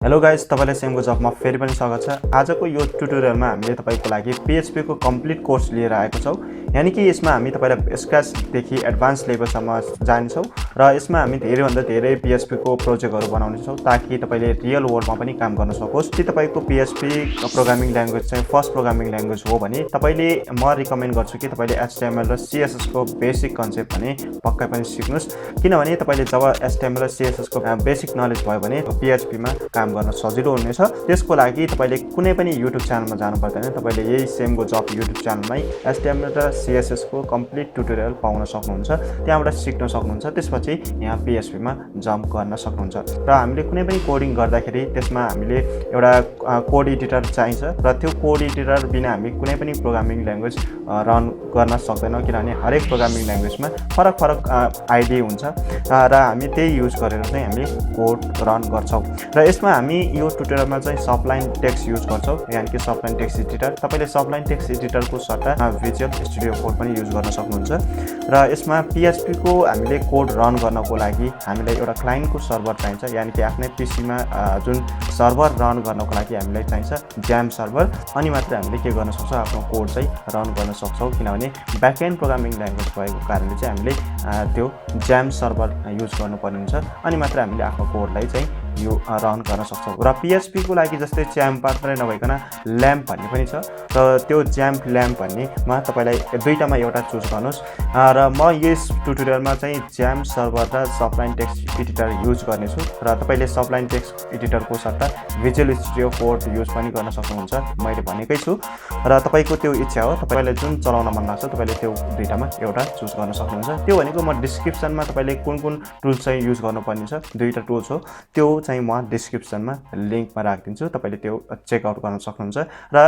Hello guys, तपाईलाई सेमको जबमा फेरि पनि स्वागत छ। आजको यो ट्युटोरियलमा हामीले तपाईको लागि PHP को कम्प्लिट कोर्स लिएर आएको छौं। यानी कि यसमा हामी तपाईलाई स्क्रैच देखि एडभान्स लेभलसम्म जान्छौं र यसमा हामी धेरै भन्दा धेरै PHP को प्रोजेक्टहरु बनाउने छौं ताकि तपाईले रियल वर्ल्डमा पनि काम गर्न सकोस्। यदि तपाईको PHP प्रोग्रामिङ ल्याङ्ग्वेज चाहिँ फर्स्ट प्रोग्रामिङ ल्याङ्ग्वेज हो भने तपाईले म रिकमेन्ड गर्छु कि तपाईले HTML र CSS को बेसिक कन्सेप्ट भने पक्कै पनि सिक्नुस्, किनभने तपाईले जब HTML र CSS को बेसिक नलेज भयो भने PHP मा काम गर्न सजिलो हुनेछ। त्यसको लागि तपाईले कुनै पनि YouTube च्यानलमा जानु पर्दैन, तपाईले यही सेमको जब YouTube च्यानलमै HTML र CSS को कम्प्लिट ट्युटोरियल पाउन सक्नुहुन्छ, त्यहाँबाट सिक्न सक्नुहुन्छ। त्यसपछि यहाँ PHP मा जम्प गर्न सक्नुहुन्छ र हामीले कुनै पनि कोडिङ गर्दाखेरि त्यसमा हामीले एउटा कोड एडिटर चाहिन्छ र त्यो कोड एडिटर बिना हामी कुनै पनि प्रोग्रामिङ ल्याङ्ग्वेज रन गर्न सक्दैनौं, किनभने हरेक प्रोग्रामिङ ल्याङ्ग्वेजमा फरक आइडी हुन्छ र हामी त्यही युज गरेर चाहिँ हामीले कोड रन गर्छौं। र यसमा हामी यो ट्युटोरियलमा चाहिँ सबलाइन टेक्स्ट युज गर्छौं, यानी कि सबलाइन टेक्स्ट एडिटर। तपाईले सबलाइन टेक्स्ट एडिटरको सट्टा विजुअल स्टुडियो कोड पनि युज गर्न सक्नुहुन्छ र यसमा PHP को हामीले कोड रन गर्नको लागि हामीलाई एउटा क्लाइन्टको सर्भर चाहिन्छ, यानी कि आफ्नै PC मा जुन सर्भर रन गर्नको लागि हामीलाई चाहिन्छ XAMPP सर्भर। अनि मात्र हामीले के गर्न सक्छौं, आफ्नो कोड चाहिँ रन गर्न सक्छौं, किनभने ब्याकएन्ड प्रोग्रामिङ ल्याङ्ग्वेज भएको कारणले चाहिँ हामीले त्यो XAMPP सर्भर युज गर्नुपर्ने हुन्छ। अनि मात्र हामीले आफ्नो कोडलाई चाहिँ यो रन गर्न सक्छौं। र PHP को लागि जस्तै XAMPP मात्रै नभइकन ल्याम्प भन्ने पनि छ, र त्यो XAMPP ल्याम्प भन्नेमा तपाईलाई दुईटामा एउटा चुज गर्नुस्। र म यस ट्युटोरियलमा चाहिँ XAMPP सर्भर र सबलाइन टेक्स्ट एडिटर युज गर्नेछु र तपाईले सबलाइन टेक्स्ट एडिटरको सट्टा विजुअल स्टुडियो कोड युज पनि गर्न सक्नुहुन्छ, मैले भनेकै छु। र तपाईको त्यो इच्छा हो, तपाईलाई जुन चलाउन मन लाग्छ तपाईले त्यो दुईटामा एउटा चुज गर्न सक्नुहुन्छ। त्यो भनेको म डिस्क्रिप्सनमा तपाईले कुन टुल्स चाहिँ युज गर्नुपर्ने छ, दुईटा टुल्स हो, त्यो चाहिँ म डिस्क्रिप्सनमा लिंकमा राखिदिन्छु, तपाईले त्यो चेक आउट गर्न सक्नुहुन्छ र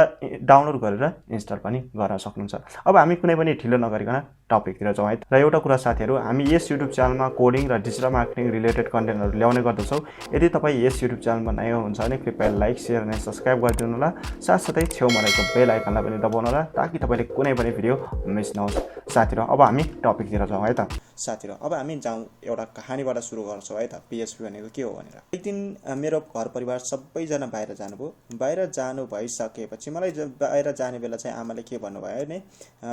डाउनलोड गरेर इन्स्टल पनि गर्न सक्नुहुन्छ। अब हामी कुनै पनि ढिलो नगरिकन टपिकतिर जाउँ है। र एउटा कुरा साथीहरु, हामी यस YouTube च्यानलमा कोडिङ र डिजिटल मार्केटिङ रिलेटेड कन्टेन्टहरु ल्याउने गर्दछौं। यदि तपाई यस YouTube च्यानलमा नयाँ हुनुहुन्छ भने कृपया लाइक, शेयर अनि सब्स्क्राइब गरिदिनु होला। साथसाथै छेउमा रहेको बेल आइकनलाई पनि दबाउनु होला ताकि तपाईले कुनै पनि भिडियो मिस नहोस्। साथीहरु, अब हामी टपिकतिर जाउँ है त। साथीहरु, अब हामी जाउँ एउटा कहानीबाट सुरु गर्छौं है त। PHP भनेको के हो भनेर। एक दिन मेरो घर परिवार सबैजना बाहिर जानुभयो। बाहिर जानु भइसकेपछि मलाई बाहिर जाने बेला चाहिँ आमाले के भन्नुभयो भने,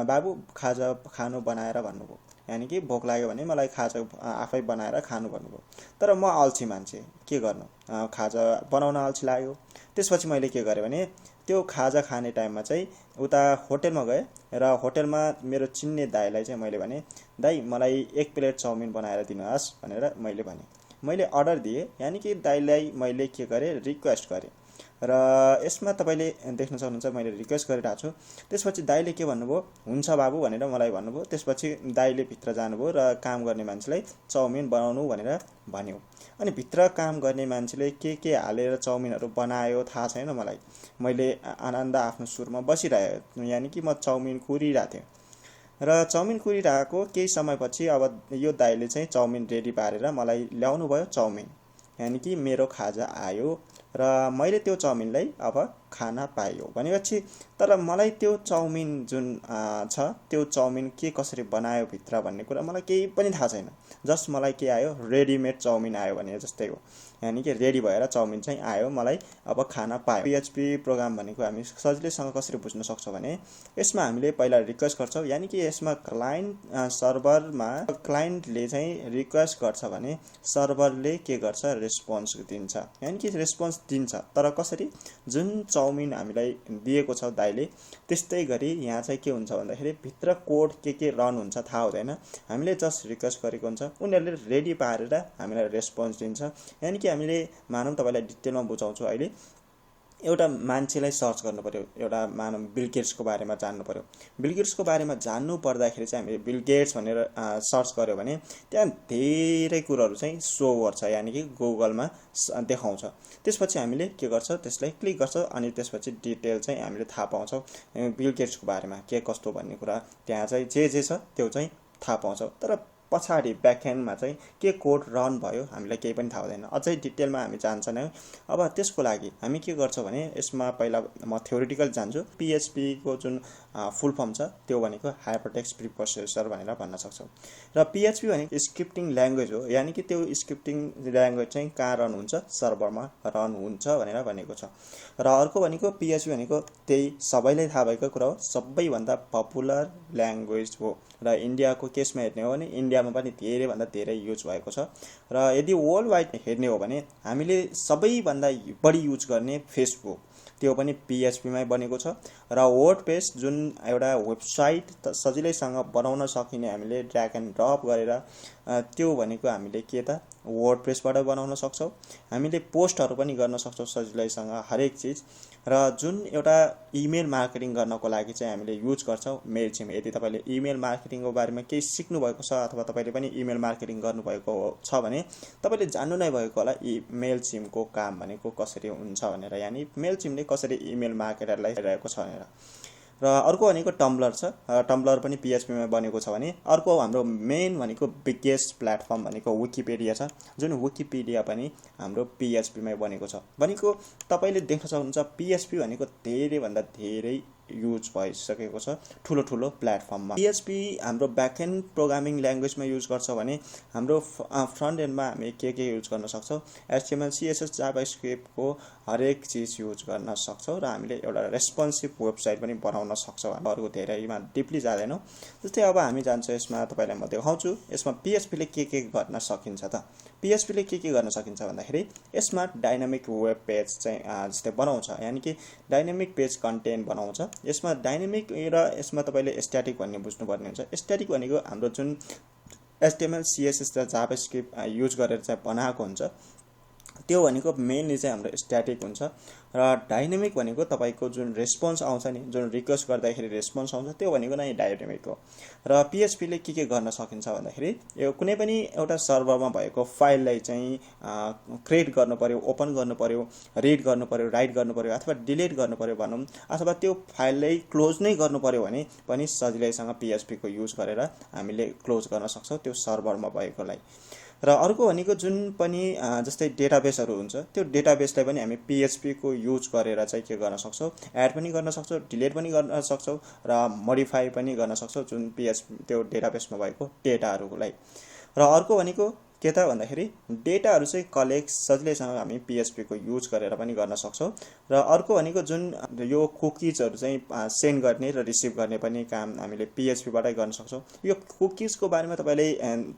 बाबु खाजा खानु बनाएर भन्नुभयो, यानी कि भोक लाग्यो भने मलाई खाजा आफै बनाएर खानु भन्नुभयो। तर म अल्छी मान्छे, के गर्नु, खाजा बनाउन अल्छी लाग्यो। त्यसपछि मैले के गरे भने त्यो खाजा खाने टाइममा चाहिँ उता होटलमा गए र होटलमा मेरो चिन्ने दाइलाई चाहिँ मैले भने, दाइ मलाई 1 प्लेट चाउमिन बनाएर दिनुहोस् भनेर मैले भने। मैले अर्डर दिए, यानी कि दाइलाई मैले के गरे, रिक्वेस्ट गरे। र यसमा तपाईले देख्न सक्नुहुन्छ मैले रिक्वेस्ट गरिरहेको छु। त्यसपछि दाइले के भन्नुभयो, हुन्छ बाबु भनेर मलाई भन्नुभयो। त्यसपछि दाइले भित्र जानुभयो र काम गर्ने मान्छेलाई चाउमिन बनाउनु भनेर भन्यो। अनि भित्र काम गर्ने मान्छेले के हालेर चाउमिनहरु बनायो थाहा छैन मलाई। मैले आनन्द आफ्नो सुरमा बसिरहेको, यानी कि म चाउमिन कुरिरहेको थिएँ। र चाउमिन कुरिरहेको केही समयपछि अब यो दाइले चाहिँ चाउमिन रेडी पारेर मलाई ल्याउनु भयो चाउमिन, यानी कि मेरो खाजा आयो र मैले त्यो चाउमिनलाई अब खान पाएँ भनेपछि। तर मलाई त्यो चाउमिन जुन छ त्यो चाउमिन के कसरी बनायो भित्र भन्ने कुरा मलाई केही पनि थाहा छैन। जस्ट मलाई के आयो, रेडीमेड चाउमिन आयो भने जस्तै हो, यानी कि रेडी भएर चाउमिन चाहिँ आयो, मलाई अब खान पाएँ। PHP प्रोग्राम भनेको हामी सजिलैसँग कसरी बुझ्न सक्छौं भने यसमा हामीले पहिला रिक्वेस्ट गर्छौं, यानी कि यसमा क्लाइन्ट सर्भरमा क्लाइन्टले चाहिँ रिक्वेस्ट गर्छ भने सर्भरले के गर्छ, रेस्पोन्स दिन्छ, यानी कि रेस्पोन्स दिन्छ। तर कसरी, जुन चाउमिन हामीलाई दिएको छ दाइले त्यस्तै गरी यहाँ चाहिँ के हुन्छ भन्दाखेरि भित्र कोड के रन हुन्छ थाहा हुँदैन, हामीले जस्ट रिक्वेस्ट गरेको हुन्छ, उनीहरूले रेडी पारेर हामीलाई रेस्पोन्स दिन्छ। यानी कि हामीले मानौं, तपाईलाई डिटेलमा बुझाउँछु अहिले, एउटा मान्छेलाई सर्च गर्नु पर्यो, एउटा मानौं बिल गेट्सको बारेमा जान्नु पर्यो। बिल गेट्सको बारेमा जान्नु पर्दाखेरि चाहिँ हामीले बिल गेट्स भनेर सर्च गर्यो भने त्यहाँ धेरै कुराहरु चाहिँ शो गर्छ, यानी कि गुगलमा देखाउँछ। त्यसपछि हामीले के गर्छ, त्यसलाई क्लिक गर्छ अनि त्यसपछि डिटेल चाहिँ हामीले थाहा पाउँछौं बिल गेट्सको बारेमा के कस्तो भन्ने कुरा। त्यहाँ चाहिँ जे छ त्यो चाहिँ थाहा पाउँछौं। तर पछाडि ब्याकएन्डमा चाहिँ के कोड रन भयो हामीलाई केही पनि थाहा हुँदैन। अझै डिटेलमा हामी जान्छौँ। अब त्यसको लागि हामी के गर्छौँ भने यसमा पहिला म थ्योरिटिकल जान्छु। PHP को जुन फुल फर्म छ त्यो भनेको हाइपरटेक्स्ट प्रिप्रोसेसर भनेर भन्न सक्छौँ। र PHP भनेको स्क्रिप्टिङ ल्याङ्ग्वेज हो, यानि कि त्यो स्क्रिप्टिङ ल्याङ्ग्वेज चाहिँ कहाँ रन हुन्छ, सर्भरमा रन हुन्छ भनेर भनेको छ। र अर्को भनेको PHP भनेको त्यही सबैलाई थाहा भएको कुरा हो, सबैभन्दा पपुलर ल्याङ्ग्वेज हो। र इन्डियाको केसमा हेर्ने हो भने इन्डियामा पनि धेरैभन्दा धेरै युज भएको छ। र यदि वर्ल्ड वाइड हेर्ने हो भने हामीले सबैभन्दा बढी युज गर्ने फेसबुक, त्यो पनि PHP मै बनेको छ। र वर्डप्रेस जुन एउटा वेबसाइट सजिलैसँग बनाउन सकिने हामीले ड्र्याग एन्ड ड्रप गरेर त्यो भनेको हामीले के त वर्डप्रेसबाट बनाउन सक्छौँ। हामीले पोस्टहरू पनि गर्न सक्छौँ सजिलैसँग हरेक चिज। र जुन एउटा इमेल मार्केटिङ गर्नको लागि चाहिँ हामीले युज गर्छौँ मेलचिम। यदि तपाईँले इमेल मार्केटिङको बारेमा केही सिक्नु भएको छ अथवा तपाईँले पनि इमेल मार्केटिङ गर्नुभएको छ भने तपाईँले जान्नु नै भएको होला मेलचिमको काम भनेको कसरी हुन्छ भनेर, यानि मेलचिमले कसरी इमेल मार्केटरलाई हेरेको छ भनेर। र अर्को भनेको टम्ब्लर छ। टम्ब्लर पनि PHP मा बनेको छ भने अर्को हाम्रो मेन भनेको बिगेस्ट प्लेटफर्म भनेको विकिपेडिया छ, जुन विकिपेडिया पनि हाम्रो PHP मै बनेको छ। भनेको तपाईँले देख्न सक्नुहुन्छ PHP भनेको धेरैभन्दा धेरै युज भइसकेको छ ठुलो ठुलो प्लेटफर्ममा। PHP हाम्रो ब्याकएन्ड प्रोग्रामिङ ल्याङ्ग्वेजमा युज गर्छ भने हाम्रो फ्रन्ट एन्डमा हामी के युज गर्न सक्छौँ, HTML CSS जाभास्क्रिप्टको हरेक चिज युज गर्न सक्छौँ। र हामीले एउटा रेस्पोन्सिभ वेबसाइट पनि बनाउन सक्छौँ। अरू धेरैमा डिपली जाँदैनौँ। जस्तै अब हामी जान्छौँ यसमा, तपाईँलाई म देखाउँछु यसमा PHP ले के गर्न सकिन्छ त। PHP ले के गर्न सकिन्छ भन्दाखेरि यसमा डाइनामिक वेब पेज चाहिँ जस्तै बनाउँछ, यानि कि डाइनामिक पेज कन्टेन्ट बनाउँछ। यसमा डाइनामिक र यसमा तपाईँले स्ट्याटिक भन्ने बुझ्नुपर्ने हुन्छ। स्ट्याटिक भनेको हाम्रो जुन HTML CSS र जाभास्क्रिप्ट युज गरेर चाहिँ बनाएको हुन्छ त्यो भनेको मेनली चाहिँ हाम्रो स्ट्याटिक हुन्छ। र डाइनामिक भनेको तपाईँको जुन रेस्पोन्स आउँछ नि, जुन रिक्वेस्ट गर्दाखेरि रेस्पोन्स आउँछ त्यो भनेको नै डाइनामिक हो। र PHP ले के गर्न सकिन्छ भन्दाखेरि यो कुनै पनि एउटा सर्भरमा भएको फाइललाई चाहिँ क्रिएट गर्नु पर्यो, ओपन गर्नु पर्यो, रिड गर्नु पर्यो, राइट गर्नु पर्यो अथवा डिलिट गर्नु पर्यो भनौँ, अथवा त्यो फाइललाई क्लोज नै गर्नु पर्यो भने पनि सजिलैसँग PHP को युज गरेर हामीले क्लोज गर्न सक्छौँ त्यो सर्भरमा भएकोलाई। र अर्को भनेको जुन पनि जस्तै डेटाबेसहरू हुन्छ त्यो डेटाबेसलाई पनि हामी PHP को युज गरेर चाहिँ के गर्न सक्छौँ, एड पनि गर्न सक्छौँ, डिलिट पनि गर्न सक्छौँ र मोडिफाई पनि गर्न सक्छौँ जुन PHP त्यो डेटाबेसमा भएको डेटाहरूलाई। र अर्को भनेको के त भन्दाखेरि डेटाहरू चाहिँ कलेक्ट सजिलैसँग हामी PHP को युज गरेर पनि गर्न सक्छौँ। र अर्को भनेको जुन यो कुकीजहरू चाहिँ सेन्ड गर्ने र रिसिभ गर्ने पनि काम हामीले PHP बाटै गर्न सक्छौँ। यो कुकीजको बारेमा तपाईँले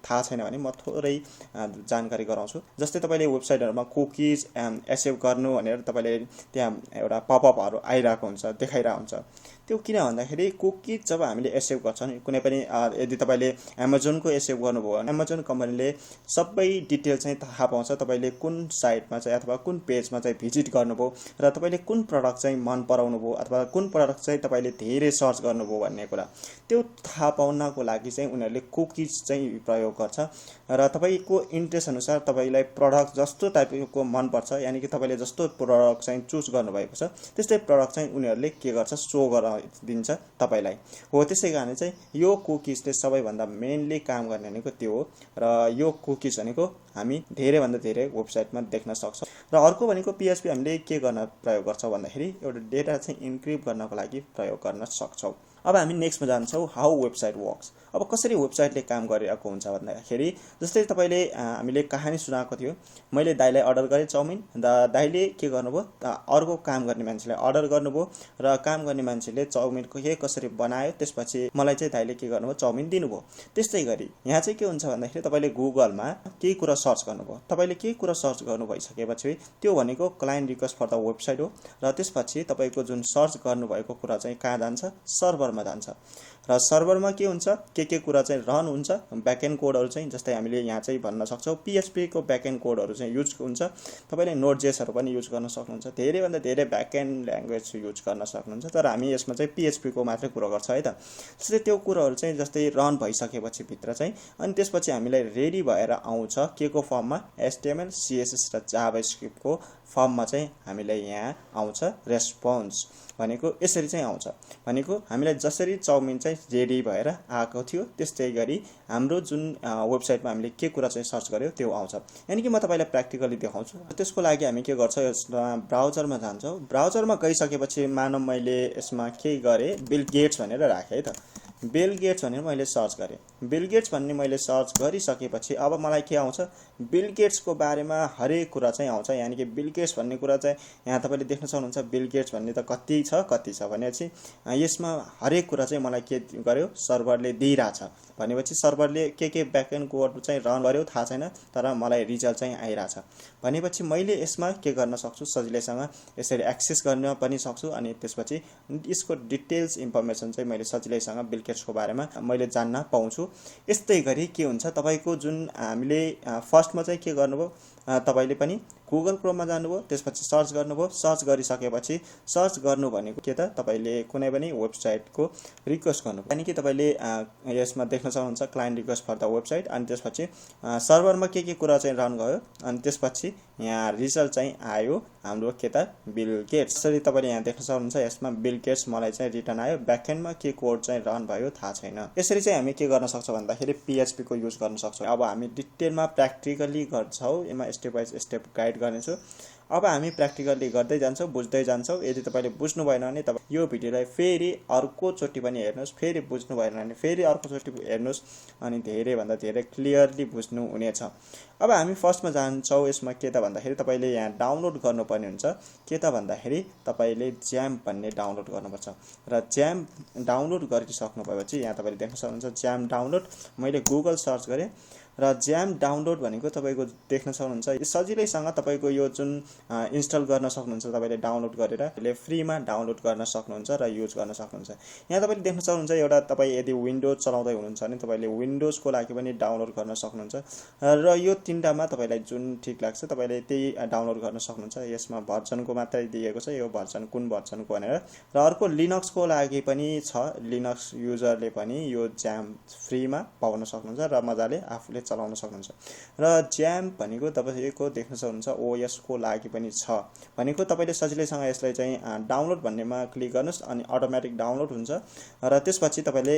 थाहा छैन भने म थोरै जानकारी गराउँछु। जस्तै तपाईँले वेबसाइटहरूमा कुकीज एक्सेप्ट गर्नु भनेर तपाईँले त्यहाँ एउटा पपअपहरू आइरहेको हुन्छ, देखाइरहेको हुन्छ। त्यो किन भन्दाखेरि कुकीज जब हामीले एक्सेप्ट गर्छौँ कुनै पनि यदि तपाईँले एमाजोनको एक्सेप्ट गर्नुभयो भने एमाजोन कम्पनीले सबै डिटेल चाहिँ थाहा पाउँछ, तपाईँले कुन साइटमा चाहिँ अथवा कुन पेजमा चाहिँ भिजिट गर्नुभयो र तपाईँले कुन प्रडक्ट चाहिँ मन पराउनु भयो अथवा कुन प्रडक्ट चाहिँ तपाईँले धेरै सर्च गर्नुभयो भन्ने कुरा त्यो थाहा पाउनको लागि चाहिँ उनीहरूले कुकीज चाहिँ प्रयोग गर्छ। र तपाईँको इन्ट्रेस्ट अनुसार तपाईँलाई प्रडक्ट जस्तो टाइपको मनपर्छ, यानि कि तपाईँले जस्तो प्रडक्ट चाहिँ चुज गर्नुभएको छ त्यस्तै प्रडक्ट चाहिँ उनीहरूले के गर्छ, सो गराइदिन्छ तपाईँलाई हो। त्यसै कारण चाहिँ यो कुकीजले सबैभन्दा मेनली काम गर्ने भनेको त्यो हो। र यो कुकीज भनेको हामी धेरैभन्दा धेरै वेबसाइटमा देख्न सक्छौँ। र अर्को भनेको PHP हामीले के गर्न प्रयोग गर्छौँ भन्दाखेरि एउटा डेटा चाहिँ इन्क्रिप्ट गर्नको लागि प्रयोग गर्न सक्छौँ। अब हामी नेक्स्टमा जान्छौँ हाउ वेबसाइट वर्क्स। अब कसरी वेबसाइटले काम गरिरहेको हुन्छ भन्दाखेरि जस्तै तपाईँले हामीले कहानी सुनाएको थियो, मैले दाइलाई अर्डर गरेँ चाउमिन, दाइले के गर्नुभयो, अर्को काम गर्ने मान्छेलाई अर्डर गर्नुभयो र काम गर्ने मान्छेले चाउमिनको के कसरी बनायो त्यसपछि मलाई चाहिँ दाइले के गर्नुभयो, चाउमिन दिनुभयो। त्यस्तै गरी यहाँ चाहिँ के हुन्छ भन्दाखेरि तपाईँले गुगलमा केही कुरा सर्च गर्नुभयो, तपाईँले केही कुरा सर्च गर्नु भइसकेपछि त्यो भनेको client request for the website हो। र त्यसपछि तपाईँको जुन सर्च गर्नुभएको कुरा चाहिँ कहाँ जान्छ, सर्भरमा जान्छ। र सर्भरमा के हुन्छ, के कुरा चाहिँ रन हुन्छ, ब्याकएन्ड कोडहरू चाहिँ जस्तै हामीले यहाँ चाहिँ भन्न सक्छौँ PHP को ब्याकएन्ड कोडहरू चाहिँ युज हुन्छ। तपाईँले नोडजेसहरू पनि युज गर्न सक्नुहुन्छ, धेरैभन्दा धेरै ब्याकएन्ड ल्याङ्ग्वेज युज गर्न सक्नुहुन्छ। तर हामी यसमा चाहिँ PHP को मात्रै कुरा गर्छ है त। जस्तै त्यो कुराहरू चाहिँ जस्तै रन भइसकेपछि भित्र चाहिँ अनि त्यसपछि हामीलाई रेडी भएर आउँछ के को फर्ममा, HTML CSS र जाभास्क्रिप्टको फर्ममा चाहिँ हामीलाई यहाँ आउँछ रेस्पोन्स भनेको यसरी चाहिँ आउँछ। भनेको हामीलाई जसरी चाउमिन चाहिँ रेडी भएर आएको थियो त्यस्तै गरी हाम्रो जुन वेबसाइटमा हामीले के कुरा चाहिँ सर्च गर्यो त्यो आउँछ। यानी कि म तपाईलाई प्र्याक्टिकली देखाउँछु। त्यसको लागि हामी के गर्छौँ, यसमा ब्राउजरमा जान्छौँ। ब्राउजरमा गइसकेपछि मानव मैले यसमा के गरेँ, बिल गेट्स भनेर राखेँ है त। बिल गेट्स भनेर मैले सर्च गरेँ। बिल गेट्स भन्ने मैले सर्च गरिसकेपछि अब मलाई के आउँछ, बिल गेट्सको बारेमा हरेक कुरा चाहिँ आउँछ। यानी कि बिल गेट्स भन्ने कुरा चाहिँ यहाँ तपाईँले देख्न सक्नुहुन्छ। बिल गेट्स भन्ने त कति छ भनेपछि यसमा हरेक कुरा चाहिँ मलाई के गर्यो, सर्भरले दिइरहेछ। भनेपछि सर्भरले के ब्याकएन्ड कोड चाहिँ रन गर्यो थाहा छैन, तर मलाई रिजल्ट चाहिँ आइरहेछ। भनेपछि मैले यसमा के गर्न सक्छु, सजिलैसँग यसरी एक्सेस गर्न पनि सक्छु। अनि त्यसपछि यसको डिटेल्स इन्फर्मेसन चाहिँ मैले सजिलैसँग बिल गेट्सको बारेमा मैले जान्न पाउँछु। यस्तै गरी के हुन्छ, तपाईको जुन हामीले फर्स्टमा चाहिँ के गर्नुभयो, तपाईले पनि गुगल क्रोममा जानुभयो, त्यसपछि सर्च गर्नुभयो। सर्च गरिसकेपछि सर्च गर्नु भनेको के त, तपाईले कुनै पनि वेबसाइटको रिक्वेस्ट गर्नु। यानी कि तपाईले यसमा देख्न सक्नुहुन्छ client request for the website. अनि त्यसपछि सर्भरमा के कुरा चाहिँ रन गयो, अनि त्यसपछि यहाँ रिजल्ट चाहिँ आयो हाम्रो के त, बिल गेट्स। यसरी तपाईले यहाँ देख्न सक्नुहुन्छ यसमा बिल गेट्स मलाई चाहिँ रिटर्न आयो। ब्याकएन्डमा के कोड चाहिँ रन भयो थाहा छैन। यसरी चाहिँ हामी के गर्न सक्छौँ भन्दाखेरि PHP को युज गर्न सक्छौँ। अब हामी डिटेलमा प्र्याक्टिकली गर्छौँ, यसमा स्टेप बाइ स्टेप गाइड गर्नेछु। अब हामी प्र्याक्टिकली गर्दै जान्छौँ, बुझ्दै जान्छौँ। यदि तपाईले बुझ्नु भएन भने तपाईँ यो भिडियोलाई फेरि अर्कोचोटि पनि हेर्नुहोस्, फेरि बुझ्नु भएन भने फेरि अर्कोचोटि हेर्नुहोस्, अनि धेरैभन्दा धेरै क्लियरली बुझ्नु हुनेछ। अब हामी फर्स्टमा जान्छौँ। यसमा के त भन्दाखेरि तपाईले यहाँ डाउनलोड गर्नुपर्ने हुन्छ। के त भन्दाखेरि तपाईले XAMPP भन्ने डाउनलोड गर्नुपर्छ। र XAMPP डाउनलोड गरिसक्नु भएपछि यहाँ तपाईले देख्न सक्नुहुन्छ XAMPP डाउनलोड। मैले गुगल सर्च गरेँ र XAMPP डाउनलोड भनेको तपाईको देख्न सक्नुहुन्छ सजिलैसँग तपाईको यो जुन इन्स्टल गर्न सक्नुहुन्छ। तपाईले डाउनलोड गरेर यसले फ्रीमा डाउनलोड गर्न सक्नुहुन्छ र युज गर्न सक्नुहुन्छ। यहाँ तपाईले देख्न सक्नुहुन्छ एउटा तपाईँ यदि विन्डोज चलाउँदै हुनुहुन्छ भने तपाईले विन्डोजको लागि पनि डाउनलोड गर्न सक्नुहुन्छ। र यो तीनटामा तपाईलाई जुन ठीक लाग्छ तपाईले त्यही डाउनलोड गर्न सक्नुहुन्छ। यसमा भर्जनको मात्रै दिएको छ, यो भर्जन कुन भर्जनको भनेर। र अर्को लिनक्सको लागि पनि छ, लिनक्स युजरले पनि यो XAMPP फ्रीमा पाउन सक्नुहुन्छ र मजाले आफूले चलाउन सक्नुहुन्छ। र XAMPP भनेको तपाईको देख्न सक्नुहुन्छ OS को लागि पनि छ। भनेको तपाईले सजिलैसँग यसलाई चाहिँ डाउनलोड भन्नेमा क्लिक गर्नुस्, अनि अटोमेटिक डाउनलोड हुन्छ। र त्यसपछि तपाईले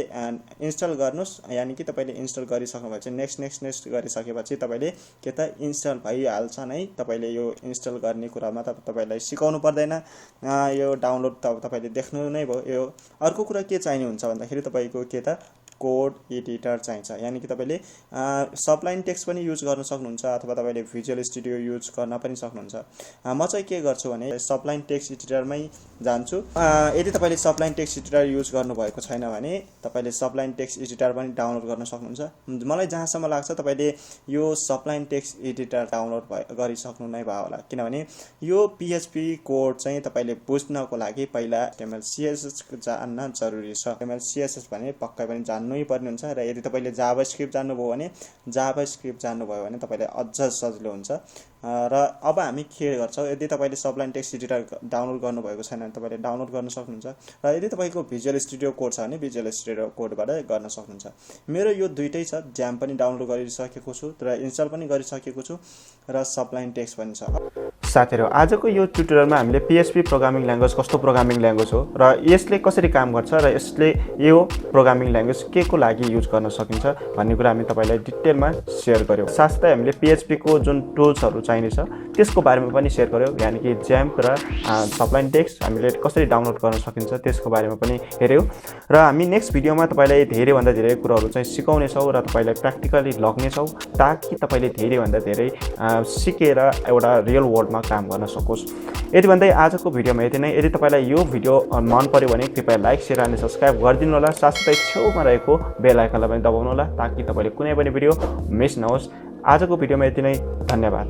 इन्स्टल गर्नुस्। यानी कि तपाईले इन्स्टल गरिसक्नुभएपछि नेक्स्ट गरिसकेपछि तपाईले के त इन्स्टल भइहाल्छ नै। तपाईले यो इन्स्टल गर्ने कुरामा तपाईलाई सिकाउनु पर्दैन, यो डाउनलोड तपाईले देख्नु नै भयो। यो अर्को कुरा के चाहिने हुन्छ भन्दाखेरि तपाईको के त कोड एडिटर चाहिन्छ। यानी कि तपाईले सबलाइन टेक्स्ट पनि युज गर्न सक्नुहुन्छ, अथवा तपाईले भिजुअल स्टुडियो युज गर्न पनि सक्नुहुन्छ। म चाहिँ के गर्छु भने सबलाइन टेक्स्ट एडिटरमै जान्छु। यदि तपाईले सबलाइन टेक्स्ट एडिटर युज गर्नु भएको छैन भने तपाईले सबलाइन टेक्स्ट एडिटर पनि डाउनलोड गर्न सक्नुहुन्छ। मलाई जहाँसम्म लाग्छ तपाईले यो सबलाइन टेक्स्ट एडिटर डाउनलोड गरिसक्नु नै भयो होला, किनभने यो PHP कोड चाहिँ तपाईले बुझ्नको लागि पहिला HTML CSS जान्न जरुरी छ। HTML CSS भने पक्कै पनि जान्नै पर्ने हुन्छ। र यदि तपाईले जाभास्क्रिप्ट जान्नुभयो भने जाभास्क्रिप्ट जान्नुभयो भने तपाईलाई अझ सजिलो हुन्छ। र अब हामी के गर्छौँ, यदि तपाईले सबलाइन टेक्स्ट एडिटर डाउनलोड गर्नुभएको छैन भने तपाईले डाउनलोड गर्न सक्नुहुन्छ। र यदि तपाईको भिजुअल स्टुडियो कोड छ भने भिजुअल स्टुडियो कोडबाट गर्न सक्नुहुन्छ। मेरो यो दुईटै छ, XAMPP पनि डाउनलोड गरिसकेको छु र इन्स्टल पनि गरिसकेको छु, र सबलाइन टेक्स्ट पनि छ। साथीहरु, आजको यो ट्युटोरियलमा हामीले PHP प्रोग्रामिङ ल्याङ्ग्वेज कस्तो प्रोग्रामिङ ल्याङ्ग्वेज हो र यसले कसरी काम गर्छ र यसले यो प्रोग्रामिङ ल्याङ्ग्वेज के को लागि युज गर्न सकिन्छ भन्ने कुरा हामी तपाईलाई डिटेलमा शेयर गर्यौं। साथसाथै हामीले PHP को जुन टुल्सहरु चाहिने छ त्यसको बारेमा पनि शेयर गर्यौं। यानी कि XAMPP र सबलाइन टेक्स्ट हामीले कसरी डाउनलोड गर्न सकिन्छ त्यसको बारेमा पनि हेर्यौं। र हामी नेक्स्ट भिडियोमा तपाईलाई धेरै भन्दा धेरै कुराहरु चाहिँ सिकाउने छौं र तपाईलाई प्र्याक्टिकली लग्ने छौं, ताकि तपाईले धेरै भन्दा धेरै सिकेर एउटा रियल वर्ल्डमा काम गर्न सकोस्। यति भन्दै आजको भिडियोमा यति नै। यदि तपाईलाई यो भिडियो मन पर्यो भने कृपया लाइक, शेयर अनि सब्स्क्राइब गरिदिनु होला। साथसाथै छेउमा रहेको बेल आइकनलाई पनि दबाउनु होला, ताकि तपाईले कुनै पनि भिडियो मिस नहोस्। आजको भिडियोमा यति नै। धन्यवाद।